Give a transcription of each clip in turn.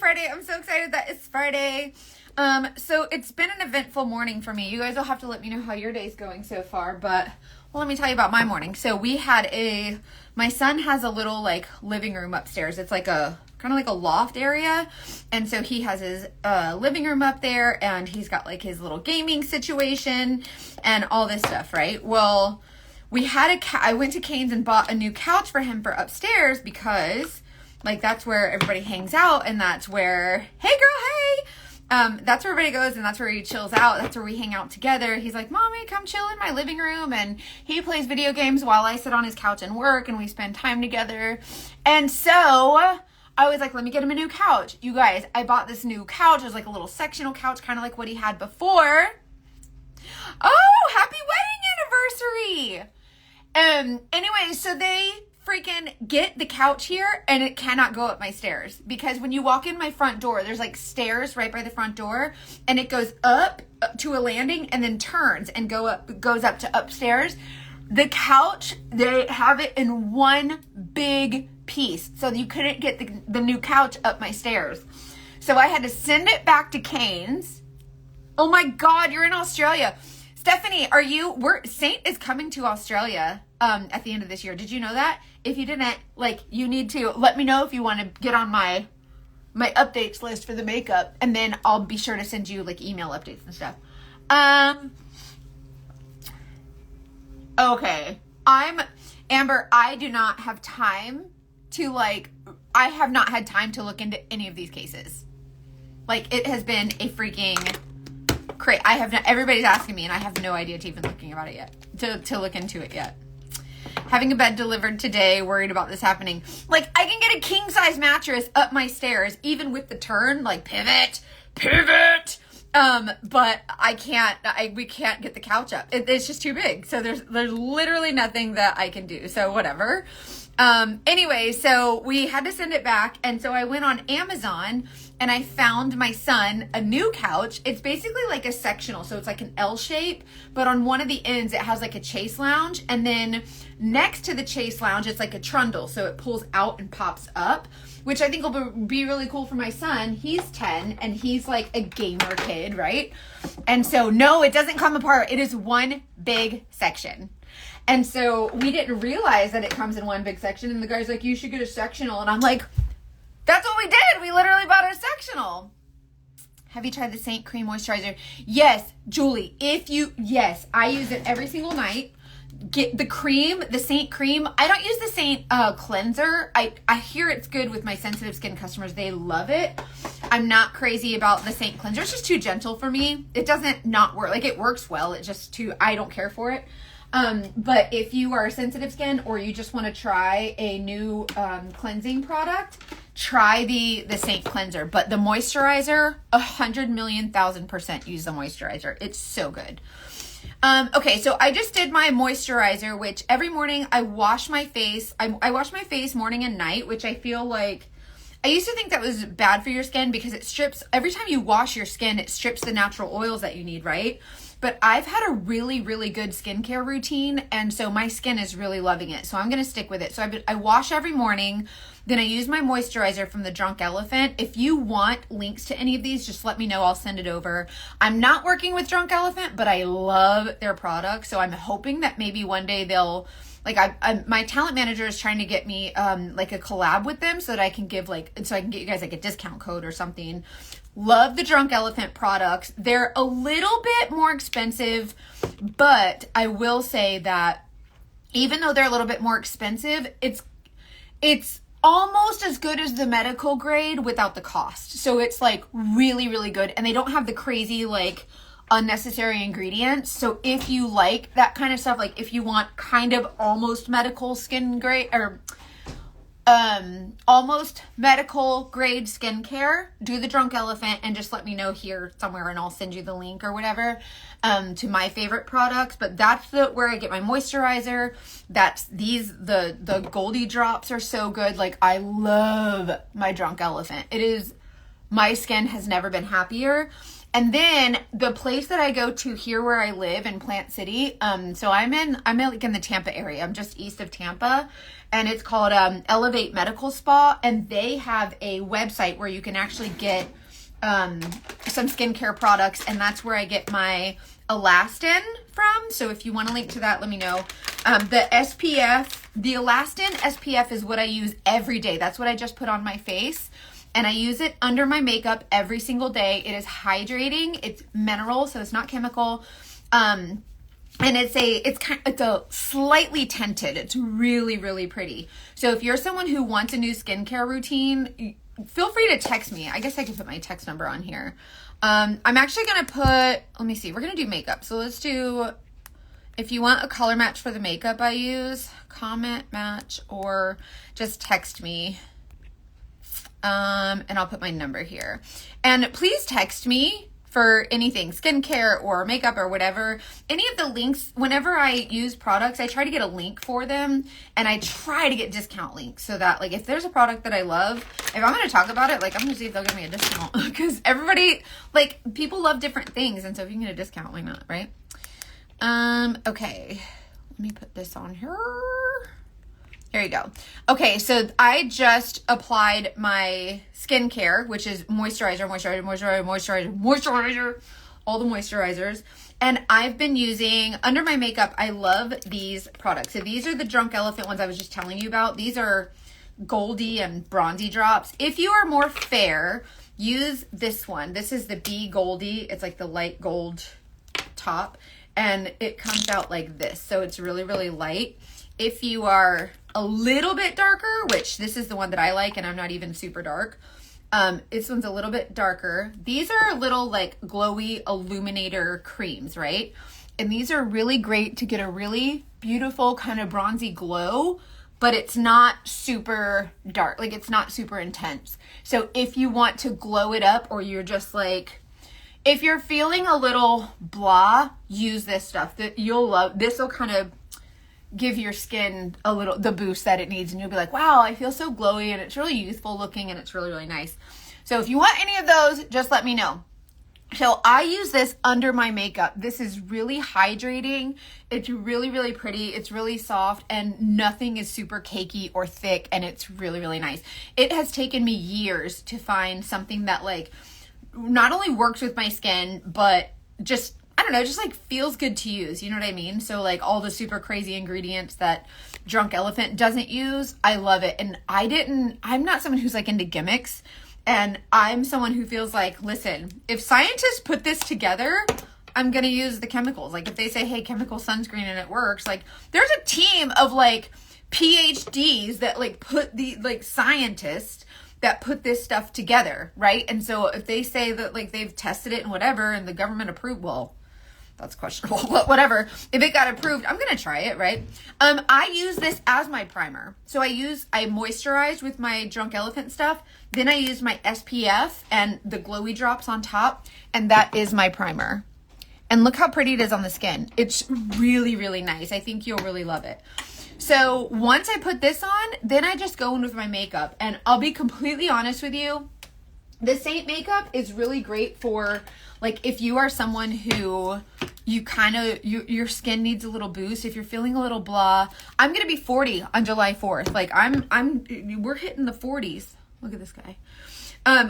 Friday. I'm so excited that it's Friday. So it's been an eventful morning for me. You guys will have to let me know how your day's going so far, but well, let me tell you about my morning. So my son has a little like living room upstairs. It's like a kind of like a loft area. And so he has his living room up there, and he's got like his little gaming situation and all this stuff, right? Well, I went to Cane's and bought a new couch for him for upstairs because like that's where everybody hangs out, and that's where, hey girl, hey! That's where everybody goes, and that's where he chills out. That's where we hang out together. He's like, Mommy, come chill in my living room. And he plays video games while I sit on his couch and work, and we spend time together. And so I was like, let me get him a new couch. You guys, I bought this new couch. It was like a little sectional couch, kind of like what he had before. Oh, happy wedding anniversary! Anyway, so they freaking get the couch here, and it cannot go up my stairs because when you walk in my front door, there's like stairs right by the front door, and it goes up to a landing and then turns and goes up to upstairs. The couch, they have it in one big piece, so you couldn't get the new couch up my stairs. So I had to send it back to Cane's. Oh my God, you're in Australia. Stephanie, Saint is coming to Australia at the end of this year. Did you know that? If you didn't, you need to let me know if you want to get on my updates list for the makeup, and then I'll be sure to send you email updates and stuff. Okay. Amber, I do not have time to I have not had time to look into any of these cases. It has been a freaking crazy. Everybody's asking me, and I have no idea to even looking about it yet, to look into it yet. Having a bed delivered today, worried about this happening. I can get a king size mattress up my stairs, even with the turn, pivot. But I can't, we can't get the couch up. It's just too big. So there's literally nothing that I can do. So whatever. Anyway, so we had to send it back. And so I went on Amazon and I found my son a new couch. It's basically like a sectional. So it's like an L shape, but on one of the ends, it has like a chase lounge. And then next to the chase lounge, it's like a trundle. So it pulls out and pops up, which I think will be really cool for my son. He's 10 and he's like a gamer kid, right? And so no, it doesn't come apart. It is one big section. And so we didn't realize that it comes in one big section. And the guy's like, you should get a sectional. And I'm like, that's what we did. We literally bought a sectional. Have you tried the Saint Cream Moisturizer? Yes, Julie, yes, I use it every single night. Get the cream, the Saint cream. I don't use the Saint cleanser. I hear it's good with my sensitive skin customers. They love it. I'm not crazy about the Saint cleanser. It's just too gentle for me. It doesn't not work. It works well. It's just I don't care for it. But if you are sensitive skin or you just want to try a new cleansing product, try the Saint cleanser. But the moisturizer, 100,000,000% use the moisturizer. It's so good. Okay, so I just did my moisturizer, which every morning I wash my face. I wash my face morning and night, which I feel like I used to think that was bad for your skin because it strips, every time you wash your skin, it strips the natural oils that you need, right? But I've had a really, really good skincare routine, and so my skin is really loving it. So I'm going to stick with it. So I wash every morning, then I use my moisturizer from the Drunk Elephant. If you want links to any of these, just let me know. I'll send it over. I'm not working with Drunk Elephant, but I love their products. So I'm hoping that maybe one day they'll, my talent manager is trying to get me a collab with them so that I can give so I can get you guys a discount code or something. Love the Drunk Elephant products. They're a little bit more expensive, but I will say that even though they're a little bit more expensive, it's almost as good as the medical grade without the cost. So it's really, really good. And they don't have the crazy unnecessary ingredients. So if you like that kind of stuff, if you want kind of almost medical skin grade or almost medical grade skincare, do the Drunk Elephant and just let me know here somewhere and I'll send you the link or whatever to my favorite products. But that's where I get my moisturizer. That's the Goldie drops are so good. I love my Drunk Elephant. My skin has never been happier. And then the place that I go to here where I live in Plant City, so I'm like in the Tampa area. I'm just east of Tampa, and it's called Elevate Medical Spa, and they have a website where you can actually get some skincare products, and that's where I get my Elastin from. So if you want to link to that, let me know. The Elastin SPF is what I use every day. That's what I just put on my face. And I use it under my makeup every single day. It is hydrating. It's mineral, so it's not chemical. And it's a slightly tinted. It's really, really pretty. So if you're someone who wants a new skincare routine, feel free to text me. I guess I can put my text number on here. I'm actually going to let me see. We're going to do makeup. So let's do, if you want a color match for the makeup I use, comment match or just text me. And I'll put my number here. And please text me for anything, skincare or makeup or whatever. Any of the links, whenever I use products, I try to get a link for them, and I try to get discount links so that, like, if there's a product that I love, if I'm going to talk about it, like, I'm going to see if they'll give me a discount, because everybody, like, people love different things, and so if you can get a discount, why not, right? Okay, let me put this on here. Here you go. Okay, so I just applied my skincare, which is moisturizer, all the moisturizers. And I've been using, under my makeup, I love these products. So these are the Drunk Elephant ones I was just telling you about. These are Goldie and Bronzy drops. If you are more fair, use this one. This is the Be Goldie. It's like the light gold top. And it comes out like this. So it's really, really light. If you are a little bit darker, which this is the one that I like, and I'm not even super dark. This one's a little bit darker. These are little like glowy illuminator creams, right? And these are really great to get a really beautiful kind of bronzy glow, but it's not super dark. Like, it's not super intense. So if you want to glow it up, or you're just like, if you're feeling a little blah, use this stuff that you'll love. This will kind of give your skin the boost that it needs, and you'll be like, wow, I feel so glowy, and it's really youthful looking, and it's really, really nice. So if you want any of those, just let me know. So I use this under my makeup. This is really hydrating. It's really, really pretty. It's really soft, and nothing is super cakey or thick, and it's really, really nice. It has taken me years to find something that, like, not only works with my skin, but just, I don't know, just like feels good to use. You know what I mean? So like all the super crazy ingredients that Drunk Elephant doesn't use, I love it. And I'm not someone who's like into gimmicks. And I'm someone who feels like, listen, if scientists put this together, I'm going to use the chemicals. Like if they say, hey, chemical sunscreen and it works, like there's a team of like PhDs that like put the like scientists that put this stuff together, right? And so if they say that like they've tested it and whatever, and the government approved, well, that's questionable, but whatever. If it got approved, I'm going to try it, right? I use this as my primer. So I moisturize with my Drunk Elephant stuff. Then I use my SPF and the glowy drops on top. And that is my primer. And look how pretty it is on the skin. It's really, really nice. I think you'll really love it. So once I put this on, then I just go in with my makeup. And I'll be completely honest with you. The Saint makeup is really great for, like, if you are someone who your skin needs a little boost, if you're feeling a little blah. I'm going to be 40 on July 4th. Like we're hitting the 40s. Look at this guy.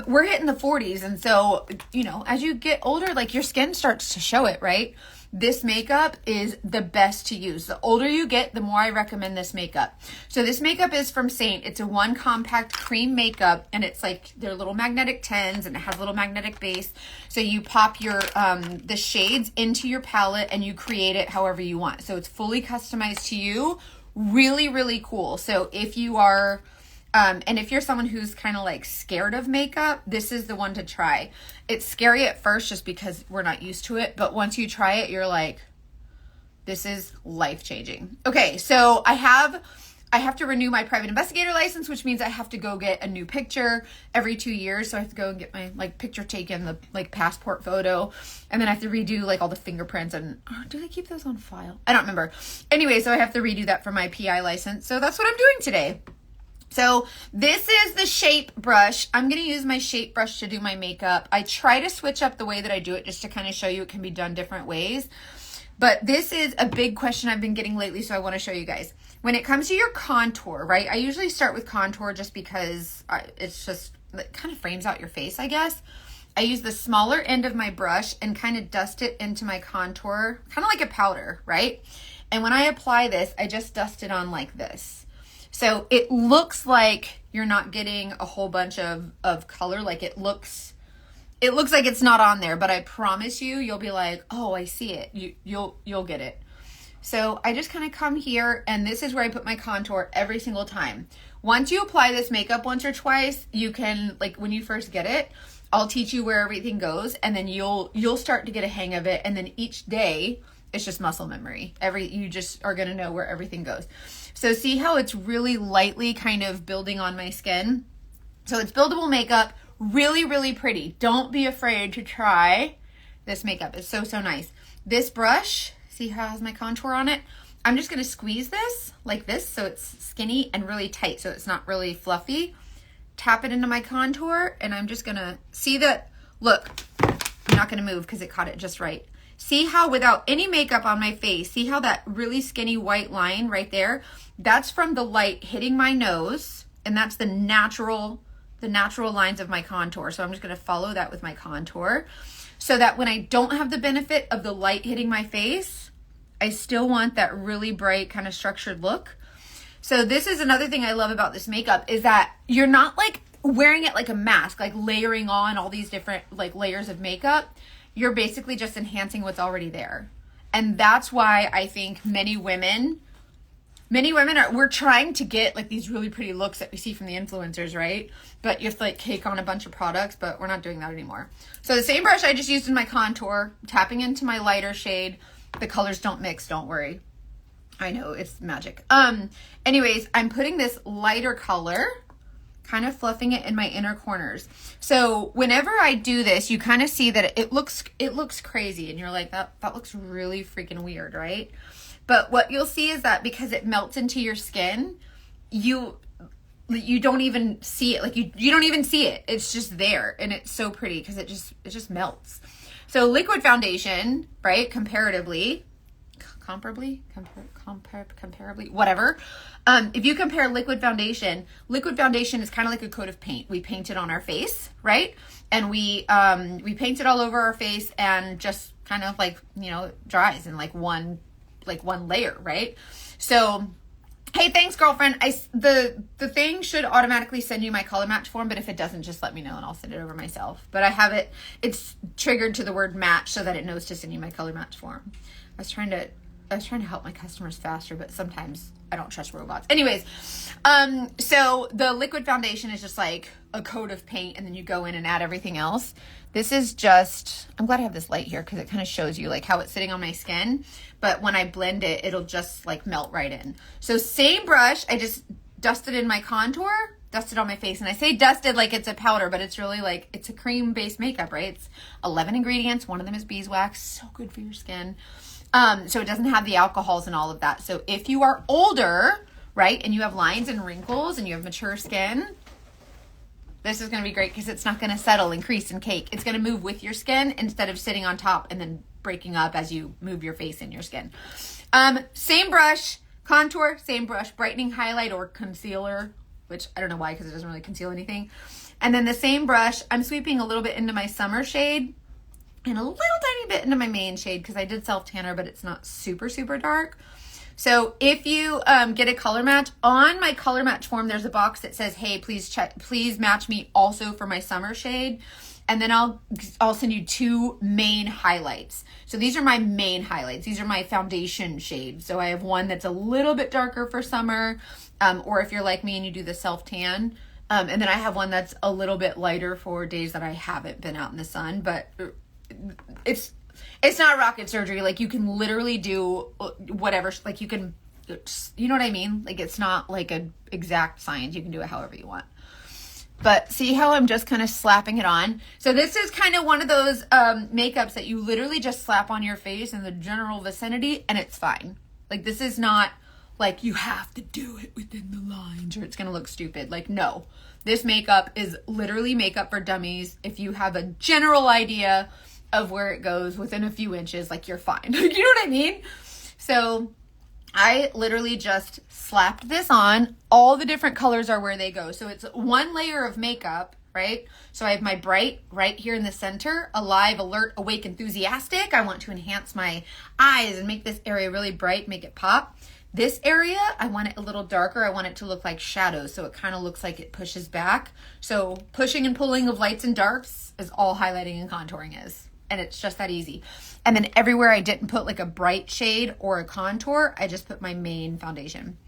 We're hitting the 40s. And so, you know, as you get older, like your skin starts to show it, right? This makeup is the best to use. The older you get, the more I recommend this makeup. So this makeup is from Saint. It's a one compact cream makeup, and it's like they're little magnetic tins, and it has a little magnetic base. So you pop your the shades into your palette, and you create it however you want. So it's fully customized to you. Really, really cool. So if you are and if you're someone who's kind of like scared of makeup, this is the one to try. It's scary at first just because we're not used to it. But once you try it, you're like, this is life-changing. Okay, so I have to renew my private investigator license, which means I have to go get a new picture every 2 years. So I have to go and get my like picture taken, the like passport photo. And then I have to redo like all the fingerprints. And do they keep those on file? I don't remember. Anyway, so I have to redo that for my PI license. So that's what I'm doing today. So this is the Shape brush. I'm going to use my Shape brush to do my makeup. I try to switch up the way that I do it just to kind of show you it can be done different ways. But this is a big question I've been getting lately, so I want to show you guys. When it comes to your contour, right, I usually start with contour just because it's just, it kind of frames out your face, I guess. I use the smaller end of my brush and kind of dust it into my contour, kind of like a powder, right? And when I apply this, I just dust it on like this. So it looks like you're not getting a whole bunch of color. Like it looks like it's not on there, but I promise you, you'll be like, oh, I see it. You'll get it. So I just kind of come here, and this is where I put my contour every single time. Once you apply this makeup once or twice, you can, like when you first get it, I'll teach you where everything goes, and then you'll start to get a hang of it. And then each day, it's just muscle memory. You just are gonna know where everything goes. So see how it's really lightly kind of building on my skin? So it's buildable makeup, really, really pretty. Don't be afraid to try this makeup. It's so, so nice. This brush, see how it has my contour on it? I'm just gonna squeeze this like this so it's skinny and really tight so it's not really fluffy. Tap it into my contour, and I'm just gonna see that, look, I'm not gonna move because it caught it just right. See how without any makeup on my face, see how that really skinny white line right there? That's from the light hitting my nose, and that's the natural lines of my contour. So I'm just gonna follow that with my contour so that when I don't have the benefit of the light hitting my face, I still want that really bright kind of structured look. So this is another thing I love about this makeup is that you're not like wearing it like a mask, like layering on all these different like layers of makeup. You're basically just enhancing what's already there. And that's why I think many women we're trying to get like these really pretty looks that we see from the influencers, right? But you have to like cake on a bunch of products, but we're not doing that anymore. So the same brush I just used in my contour, tapping into my lighter shade. The colors don't mix, don't worry. I know, it's magic. Anyways, I'm putting this lighter color, kind of fluffing it in my inner corners. So whenever I do this, you kind of see that it looks crazy, and you're like, that looks really freaking weird, right? But what you'll see is that because it melts into your skin, you don't even see it. Like you don't even see it. It's just there, and it's so pretty because it just melts. So liquid foundation, right? Comparably, whatever. If you compare liquid foundation is kind of like a coat of paint. We paint it on our face, right? And we paint it all over our face, and just kind of like, you know, it dries in like one layer, right? So, hey, thanks, girlfriend. The thing should automatically send you my color match form, but if it doesn't, just let me know and I'll send it over myself. But I have it's triggered to the word match so that it knows to send you my color match form. I was trying to help my customers faster, but sometimes I don't trust robots. Anyways, so the liquid foundation is just like a coat of paint, and then you go in and add everything else. This is just, I'm glad I have this light here because it kind of shows you like how it's sitting on my skin. But when I blend it, it'll just like melt right in. So same brush, I just dusted in my contour, dusted on my face. And I say dusted like it's a powder, but it's really like, it's a cream-based makeup, right? It's 11 ingredients. One of them is beeswax. So good for your skin. So it doesn't have the alcohols and all of that. So if you are older, right, and you have lines and wrinkles and you have mature skin, this is going to be great because it's not going to settle and crease and cake. It's going to move with your skin instead of sitting on top and then breaking up as you move your face in your skin. Same brush, contour, same brush, brightening highlight or concealer, which I don't know why because it doesn't really conceal anything. And then the same brush, I'm sweeping a little bit into my summer shade and a little tiny bit into my main shade because I did self-tanner, but it's not super, super dark. So if you get a color match, on my color match form, there's a box that says, hey, please match me also for my summer shade. And then I'll send you 2 main highlights. So these are my main highlights. These are my foundation shades. So I have one that's a little bit darker for summer, or if you're like me and you do the self-tan. And then I have one that's a little bit lighter for days that I haven't been out in the sun, but it's not rocket surgery. Like you can literally do whatever, like you can, you know what I mean? Like it's not like an exact science. You can do it however you want. But see how I'm just kind of slapping it on? So this is kind of one of those makeups that you literally just slap on your face in the general vicinity and it's fine. Like this is not like you have to do it within the lines or it's going to look stupid. Like, no, this makeup is literally makeup for dummies. If you have a general idea of where it goes within a few inches, like, you're fine. You know what I mean? So I literally just slapped this on. All the different colors are where they go. So it's one layer of makeup, right? So I have my bright right here in the center, alive, alert, awake, enthusiastic. I want to enhance my eyes and make this area really bright, make it pop. This area, I want it a little darker. I want it to look like shadows, so it kind of looks like it pushes back. So pushing and pulling of lights and darks is all highlighting and contouring is. And it's just that easy. And then everywhere I didn't put like a bright shade or a contour, I just put my main foundation.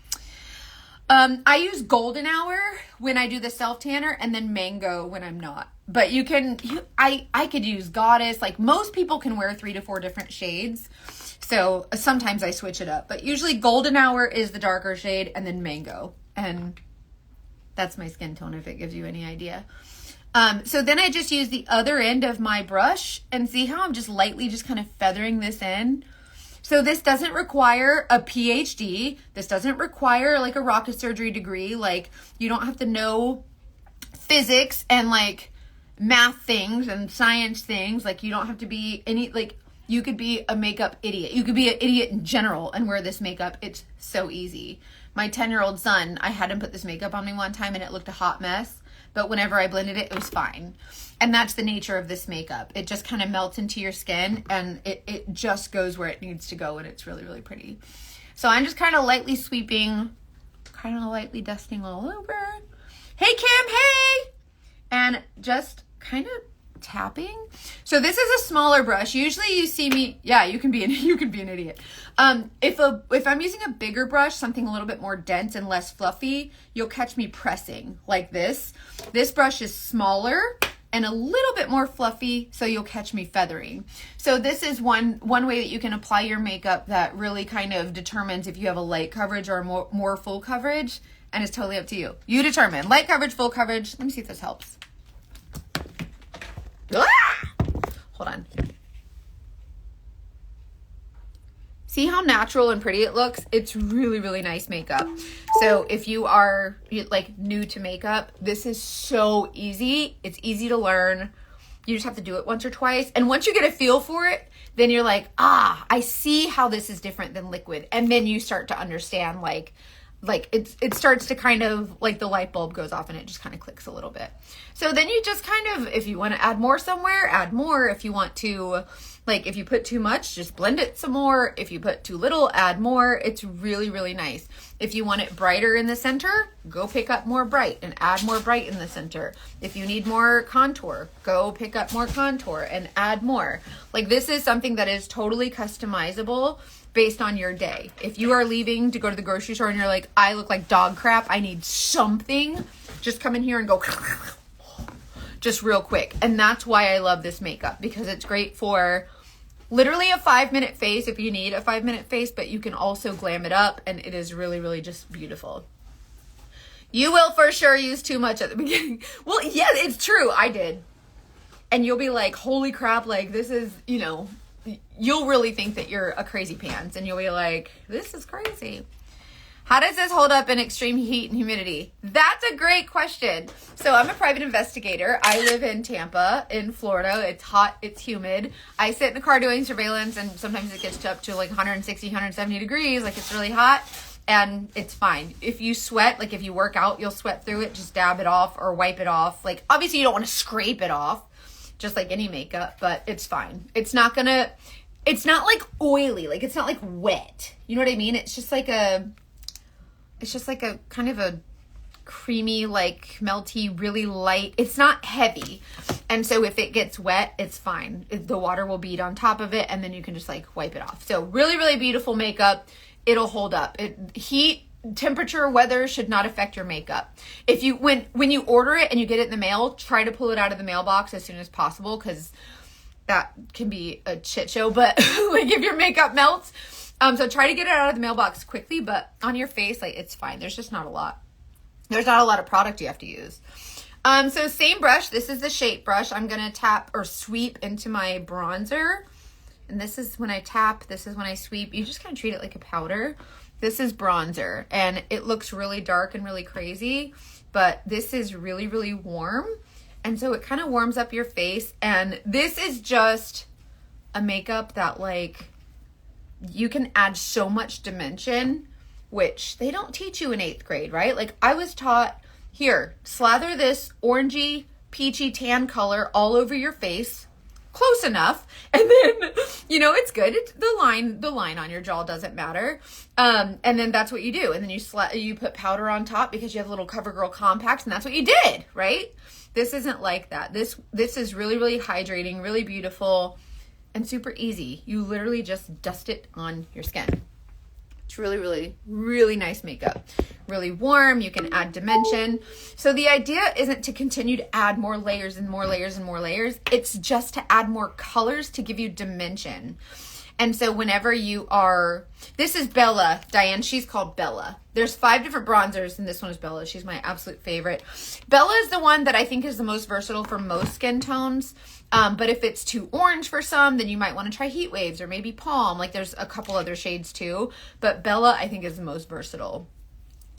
I use Golden Hour when I do the self tanner, and then Mango when I'm not. But I could use Goddess. Like, most people can wear 3 to 4 different shades. So sometimes I switch it up, but usually Golden Hour is the darker shade, and then Mango. And that's my skin tone, if it gives you any idea. So then I just use the other end of my brush, and see how I'm just lightly just kind of feathering this in. So this doesn't require a PhD. This doesn't require like a rocket surgery degree. Like, you don't have to know physics and like math things and science things. Like, you don't have to be any, like, you could be a makeup idiot. You could be an idiot in general and wear this makeup. It's so easy. My 10-year-old son, I had him put this makeup on me one time and it looked a hot mess. But whenever I blended it, it was fine. And that's the nature of this makeup. It just kind of melts into your skin and it just goes where it needs to go, and it's really, really pretty. So I'm just kind of lightly sweeping, kind of lightly dusting all over. Hey, Kim, hey! And just kind of tapping. So this is a smaller brush. Usually you see me, yeah, you can be an idiot. If I'm using a bigger brush, something a little bit more dense and less fluffy, you'll catch me pressing like this. This brush is smaller and a little bit more fluffy, so you'll catch me feathering. So this is one way that you can apply your makeup that really kind of determines if you have a light coverage or more full coverage, and it's totally up to you. You determine light coverage, full coverage. Let me see if this helps. Ah! Hold on. See how natural and pretty it looks? It's really, really nice makeup. So if you are like new to makeup, this is so easy. It's easy to learn. You just have to do it once or twice. And once you get a feel for it, then you're like, I see how this is different than liquid. And then you start to understand like it starts to kind of like the light bulb goes off and it just kind of clicks a little bit. So then you just kind of, if you want to add more somewhere, add more. If you want to, like, if you put too much, just blend it some more. If you put too little, add more. It's really, really nice. If you want it brighter in the center, go pick up more bright and add more bright in the center. If you need more contour, go pick up more contour and add more. Like, this is something that is totally customizable based on your day. If you are leaving to go to the grocery store and you're like, I look like dog crap, I need something, just come in here and go just real quick. And that's why I love this makeup, because it's great for literally a 5-minute face if you need a 5-minute face, but you can also glam it up, and it is really, really just beautiful. You will for sure use too much at the beginning. Well, yeah, it's true. I did. And you'll be like, holy crap, like, this is, you know, you'll really think that you're a crazy pants, and you'll be like, this is crazy. How does this hold up in extreme heat and humidity? That's a great question. So I'm a private investigator. I live in Tampa in Florida. It's hot, it's humid. I sit in the car doing surveillance, and sometimes it gets up to like 160, 170 degrees. Like, it's really hot, and it's fine. If you sweat, like if you work out, you'll sweat through it. Just dab it off or wipe it off. Like, obviously you don't want to scrape it off, just like any makeup, but it's fine. It's not like oily. Like, it's not like wet. You know what I mean? It's just like a kind of a creamy, like melty, really light. It's not heavy. And so if it gets wet, it's fine. The water will bead on top of it, and then you can just like wipe it off. So really, really beautiful makeup. It'll hold up. Heat, temperature, weather should not affect your makeup. If you, when you order it and you get it in the mail, try to pull it out of the mailbox as soon as possible, because that can be a shit show. But like, if your makeup melts, so try to get it out of the mailbox quickly, but on your face, like, it's fine. There's just not a lot. There's not a lot of product you have to use. So same brush. This is the shape brush. I'm going to tap or sweep into my bronzer. And this is when I tap. This is when I sweep. You just kind of treat it like a powder. This is bronzer, and it looks really dark and really crazy, but this is really, really warm. And so it kind of warms up your face. And this is just a makeup that, like, you can add so much dimension, which they don't teach you in 8th grade, right? Like, I was taught, here, slather this orangey, peachy tan color all over your face. Close enough. And then, you know, it's good. The line on your jaw doesn't matter. And then that's what you do. And then you put powder on top because you have little CoverGirl compacts, and that's what you did, right? This isn't like that. This is really, really hydrating, really beautiful, and super easy. You literally just dust it on your skin. It's really, really, really nice makeup. Really warm. You can add dimension. So the idea isn't to continue to add more layers and more layers and more layers. It's just to add more colors to give you dimension. And so whenever you are, this is Bella, Diane, she's called Bella. There's 5 different bronzers, and this one is Bella. She's my absolute favorite. Bella is the one that I think is the most versatile for most skin tones. But if it's too orange for some, then you might want to try Heat Waves or maybe Palm. Like, there's a couple other shades too. But Bella, I think, is the most versatile.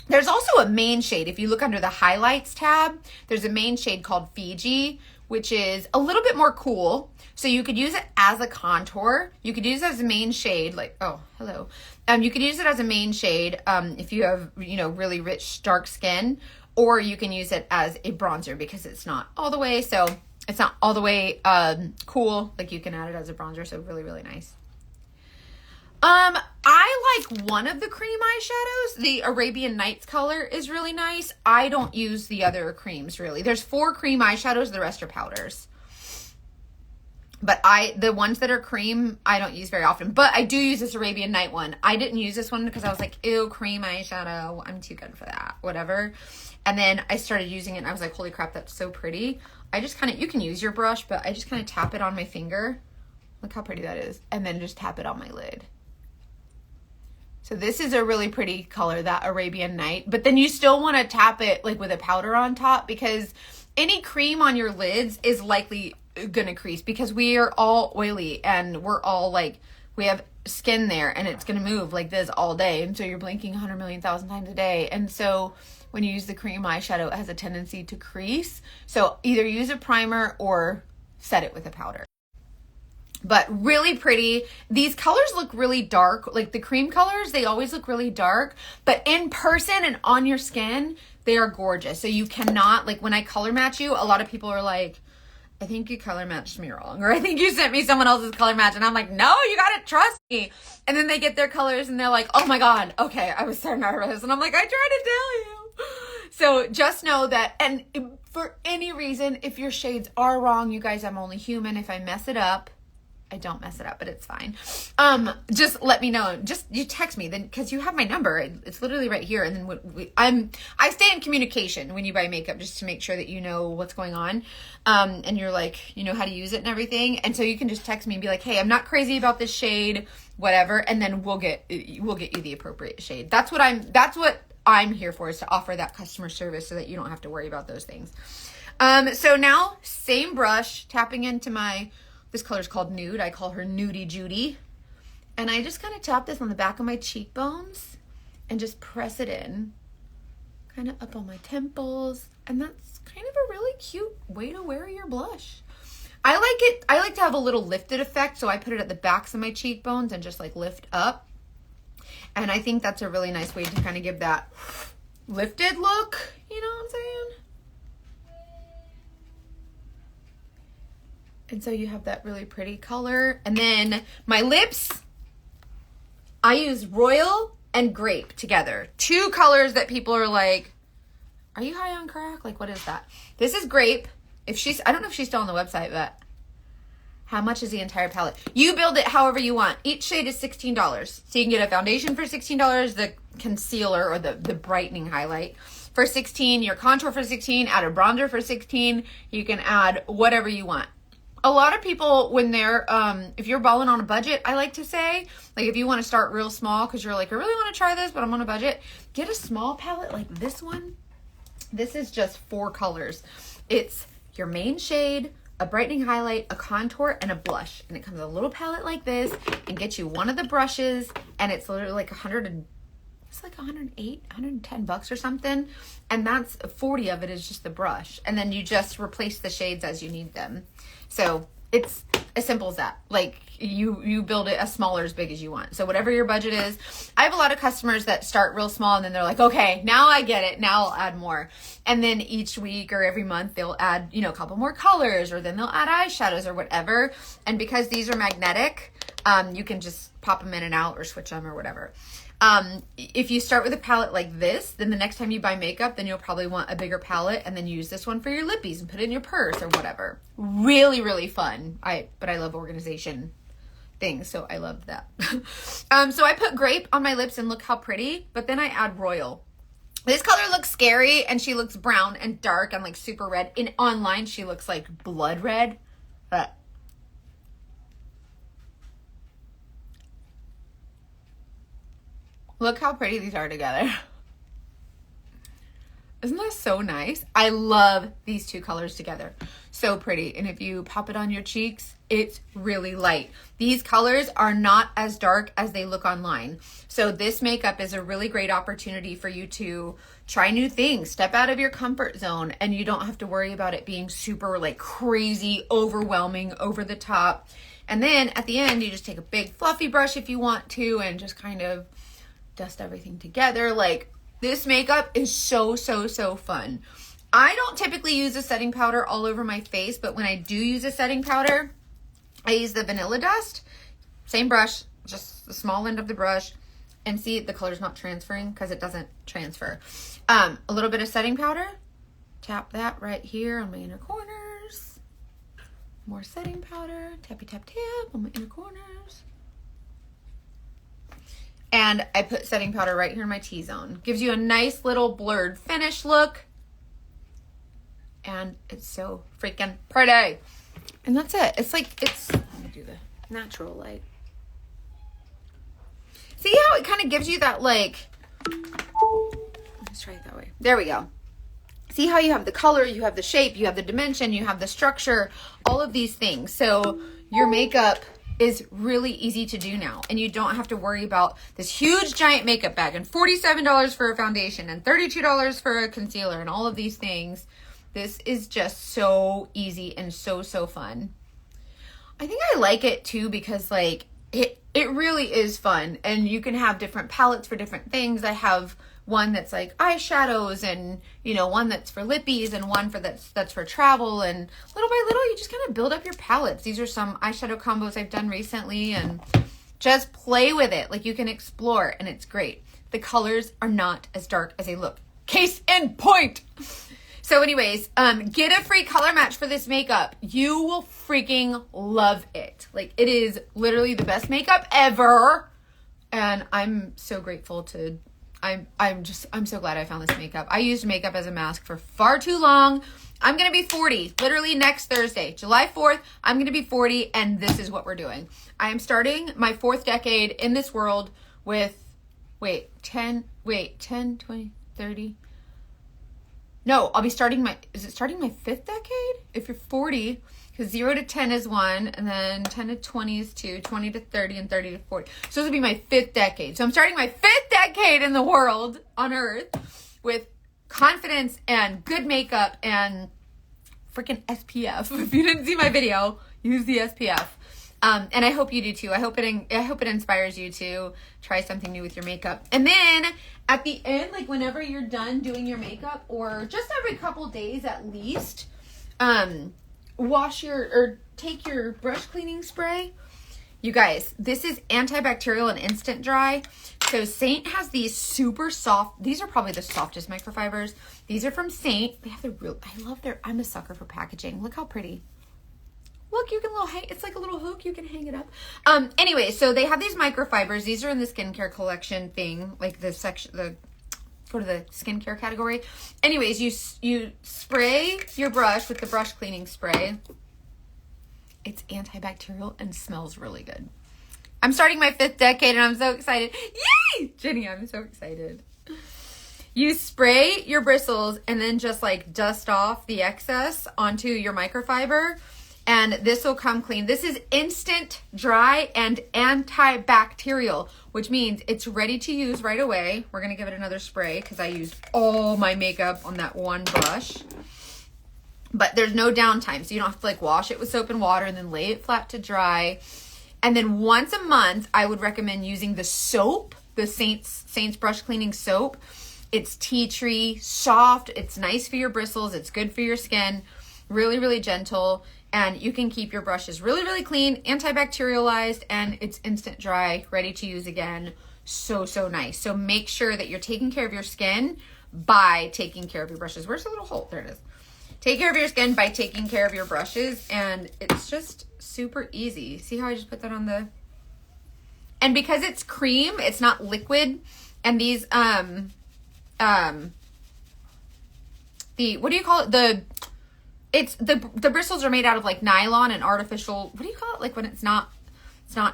There's also a main shade. If you look under the highlights tab, there's a main shade called Fiji, which is a little bit more cool. So you could use it as a contour. You could use it as a main shade, like, oh, hello. You could use it as a main shade if you have, you know, really rich, dark skin, or you can use it as a bronzer because it's not all the way, so it's not all the way cool. Like, you can add it as a bronzer, so really, really nice. I like one of the cream eyeshadows. The Arabian Nights color is really nice. I don't use the other creams, really. There's 4 cream eyeshadows. The rest are powders. But the ones that are cream, I don't use very often. But I do use this Arabian Night one. I didn't use this one because I was like, ew, cream eyeshadow. I'm too good for that. Whatever. And then I started using it, and I was like, holy crap, that's so pretty. I just kind of, you can use your brush, but I just kind of tap it on my finger. Look how pretty that is. And then just tap it on my lid. So this is a really pretty color, that Arabian Night. But then you still want to tap it like with a powder on top, because any cream on your lids is likely gonna crease because we are all oily and we're all like, we have skin there and it's gonna move like this all day. And so you're blinking 100 million thousand times a day. And so when you use the cream eyeshadow, it has a tendency to crease. So either use a primer or set it with a powder. But really pretty. These colors look really dark. Like the cream colors, they always look really dark. But in person and on your skin, they are gorgeous. So you cannot, like when I color match you, a lot of people are like, I think you color matched me wrong. Or I think you sent me someone else's color match. And I'm like, no, you gotta trust me. And then they get their colors and they're like, oh my God, okay, I was so nervous. And I'm like, I tried to tell you. So just know that, and for any reason, if your shades are wrong, you guys, I'm only human. If I mess it up, I don't mess it up, but it's fine. Just let me know. Just you text me then, because you have my number. It's literally right here. And then I stay in communication when you buy makeup, just to make sure that you know what's going on, and you're like, you know how to use it and everything. And so you can just text me and be like, hey, I'm not crazy about this shade, whatever. And then we'll get you the appropriate shade. That's what I'm here for, is to offer that customer service so that you don't have to worry about those things. So now, same brush, tapping into this color is called Nude. I call her Nudie Judy. And I just kind of tap this on the back of my cheekbones and just press it in, kind of up on my temples. And that's kind of a really cute way to wear your blush. I like to have a little lifted effect, so I put it at the backs of my cheekbones and just like lift up. And I think that's a really nice way to kind of give that lifted look, you know what I'm saying? And so you have that really pretty color. And then my lips, I use Royal and Grape together. 2 colors that people are like, are you high on crack? Like, what is that? This is Grape. I don't know if she's still on the website, but how much is the entire palette? You build it however you want. Each shade is $16. So you can get a foundation for $16, the concealer or the brightening highlight for $16, your contour for $16, add a bronzer for $16. You can add whatever you want. A lot of people, when they're, if you're balling on a budget, I like to say, like if you want to start real small because you're like, I really want to try this, but I'm on a budget, get a small palette like this one. This is just 4 colors. It's your main shade, a brightening highlight, a contour, and a blush. And it comes in a little palette like this and gets you one of the brushes, and it's literally like $120 it's like 108, 110 bucks or something. And that's 40 of it is just the brush. And then you just replace the shades as you need them. So it's as simple as that. Like you build it as small or as big as you want. So whatever your budget is. I have a lot of customers that start real small and then they're like, okay, now I get it. Now I'll add more. And then each week or every month they'll add, you know, a couple more colors, or then they'll add eyeshadows or whatever. And because these are magnetic, you can just pop them in and out or switch them or whatever. If you start with a palette like this, then the next time you buy makeup, then you'll probably want a bigger palette, and then use this one for your lippies and put it in your purse or whatever. Really, really fun. But I love organization things, so I love that. So I put grape on my lips and look how pretty, but then I add royal. This color looks scary, and she looks brown and dark and like super red. Online, she looks like blood red. Look how pretty these are together. Isn't that so nice? I love these two colors together. So pretty. And if you pop it on your cheeks, it's really light. These colors are not as dark as they look online. So this makeup is a really great opportunity for you to try new things, step out of your comfort zone, and you don't have to worry about it being super like crazy, overwhelming, over the top. And then at the end, you just take a big fluffy brush if you want to, and just kind of dust everything together. Like, this makeup is so fun. I don't typically use a setting powder all over my face, but when I do use a setting powder, I use the Vanilla Dust. Same brush, just the small end of the brush. And see, the color's not transferring because it doesn't transfer. A little bit of setting powder. Tap that right here on my inner corners. More setting powder. Tappy tap tap on my inner corners. And I put setting powder right here in my T-zone. Gives you a nice little blurred finish look. And it's so freaking pretty. And that's it. It's like, let me do the natural light. See how it kind of gives you that like, let's try it that way. There we go. See how you have the color, you have the shape, you have the dimension, you have the structure, all of these things. So your makeup is really easy to do now, and you don't have to worry about this huge giant makeup bag and $47 for a foundation and $32 for a concealer and all of these things. This is just so easy and so fun. I think I like it too because like it really is fun, and you can have different palettes for different things. I have one that's like eyeshadows, and you know, one that's for lippies, and one for that's for travel, and little by little you just kind of build up your palettes. These are some eyeshadow combos I've done recently, and just play with it. Like, you can explore, and it's great. The colors are not as dark as they look. Case in point. So anyways, get a free color match for this makeup. You will freaking love it. Like, it is literally the best makeup ever. And I'm so grateful to, I'm so glad I found this makeup. I used makeup as a mask for far too long. I'm going to be 40, literally next Thursday, July 4th, I'm going to be 40, and this is what we're doing. I am starting my 4th decade in this world with, 10, 20, 30. No, I'll be starting is it starting my 5th decade? If you're 40, because 0 to 10 is 1, and then 10 to 20 is 2, 20 to 30, and 30 to 40. So this will be my 5th decade. So I'm starting my 5th decade in the world on Earth with confidence and good makeup and freaking SPF. If you didn't see my video, use the SPF. And I hope you do too. I hope it inspires you to try something new with your makeup. And then at the end, like whenever you're done doing your makeup, or just every couple days at least, take your brush cleaning spray. You guys, this is antibacterial and instant dry. So Saint has these super soft, these are probably the softest microfibers. These are from Saint. They have I'm a sucker for packaging. Look how pretty. Look, you can it's like a little hook. You can hang it up. Anyway, so they have these microfibers. These are in the skincare collection thing, like the section, go to the skincare category. Anyways, you spray your brush with the brush cleaning spray. It's antibacterial and smells really good. I'm starting my 5th decade and I'm so excited. Yay! Jenny, I'm so excited. You spray your bristles and then just like dust off the excess onto your microfiber. And this will come clean. This is instant dry and antibacterial, which means it's ready to use right away. We're going to give it another spray because I used all my makeup on that one brush. But there's no downtime, so you don't have to like wash it with soap and water and then lay it flat to dry. And then once a month, I would recommend using the soap, the Saints brush cleaning soap. It's tea tree, soft, it's nice for your bristles, it's good for your skin, really, really gentle, and you can keep your brushes really, really clean, antibacterialized, and it's instant dry, ready to use again. So, so nice. So make sure that you're taking care of your skin by taking care of your brushes. Where's the little hole? There it is. Take care of your skin by taking care of your brushes, and it's just super easy. See how I just put that on the... And because it's cream, it's not liquid, and these, the, what do you call it? The bristles are made out of like nylon and artificial, what do you call it? Like when it's not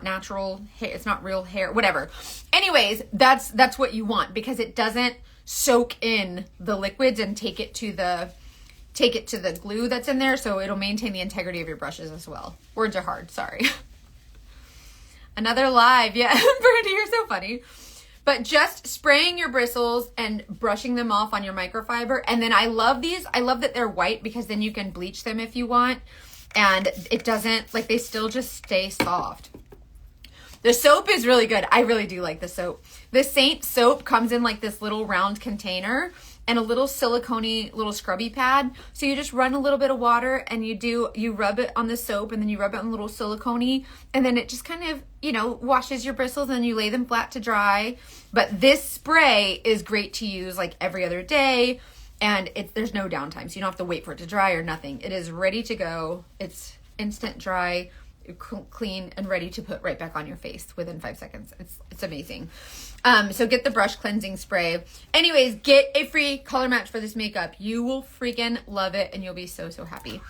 natural hair, it's not real hair, whatever. Anyways, that's what you want because it doesn't soak in the liquids and take it to the glue that's in there, so it'll maintain the integrity of your brushes as well. Words are hard, sorry. Another live, yeah. Brandy, you're so funny. But just spraying your bristles and brushing them off on your microfiber. And then I love these. I love that they're white because then you can bleach them if you want. And it doesn't, like they still just stay soft. The soap is really good. I really do like the soap. The Saint soap comes in like this little round container and a little silicone-y little scrubby pad. So you just run a little bit of water and you rub it on the soap and then you rub it on the little silicone-y and then it just kind of, washes your bristles and you lay them flat to dry. But this spray is great to use like every other day and there's no downtime. So you don't have to wait for it to dry or nothing. It is ready to go. It's instant dry, clean, and ready to put right back on your face within 5 seconds. It's amazing. So get the brush cleansing spray. Anyways, get a free color match for this makeup. You will freaking love it and you'll be so, so happy.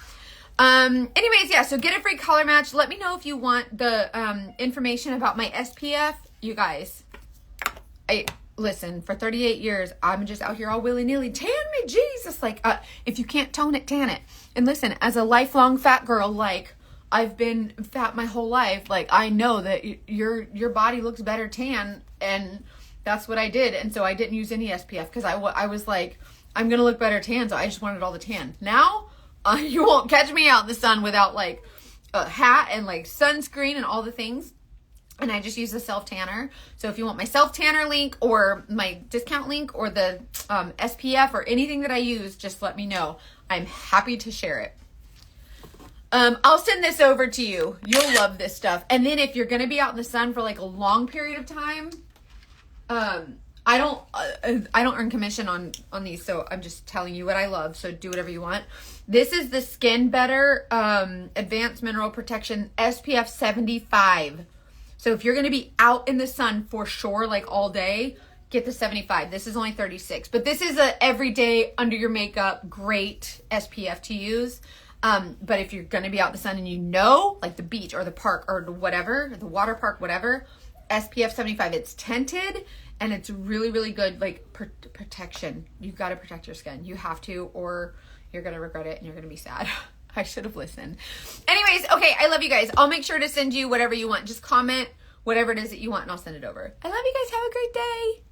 Anyways, yeah, so get a free color match. Let me know if you want the information about my SPF. You guys, listen, for 38 years, I'm just out here all willy-nilly. Tan me, Jesus. Like, if you can't tone it, tan it. And listen, as a lifelong fat girl, like, I've been fat my whole life. Like, I know that your body looks better tan, and that's what I did. And so I didn't use any SPF because I was like, I'm going to look better tan, so I just wanted all the tan. Now, you won't catch me out in the sun without, like, a hat and, like, sunscreen and all the things. And I just use the self-tanner. So if you want my self-tanner link or my discount link or the SPF or anything that I use, just let me know. I'm happy to share it. I'll send this over to you. You'll love this stuff. And then if you're going to be out in the sun for like a long period of time, I don't earn commission on these, so I'm just telling you what I love. So do whatever you want. This is the Skin Better Advanced Mineral Protection SPF 75. So if you're going to be out in the sun for sure, like all day, get the 75. This is only 36, but this is a everyday under your makeup great SPF to use. But if you're going to be out in the sun and like the beach or the park or whatever, the water park, whatever, SPF 75, it's tinted and it's really, really good, like protection. You've got to protect your skin. You have to, or you're going to regret it and you're going to be sad. I should have listened. Anyways, okay, I love you guys. I'll make sure to send you whatever you want. Just comment whatever it is that you want and I'll send it over. I love you guys. Have a great day.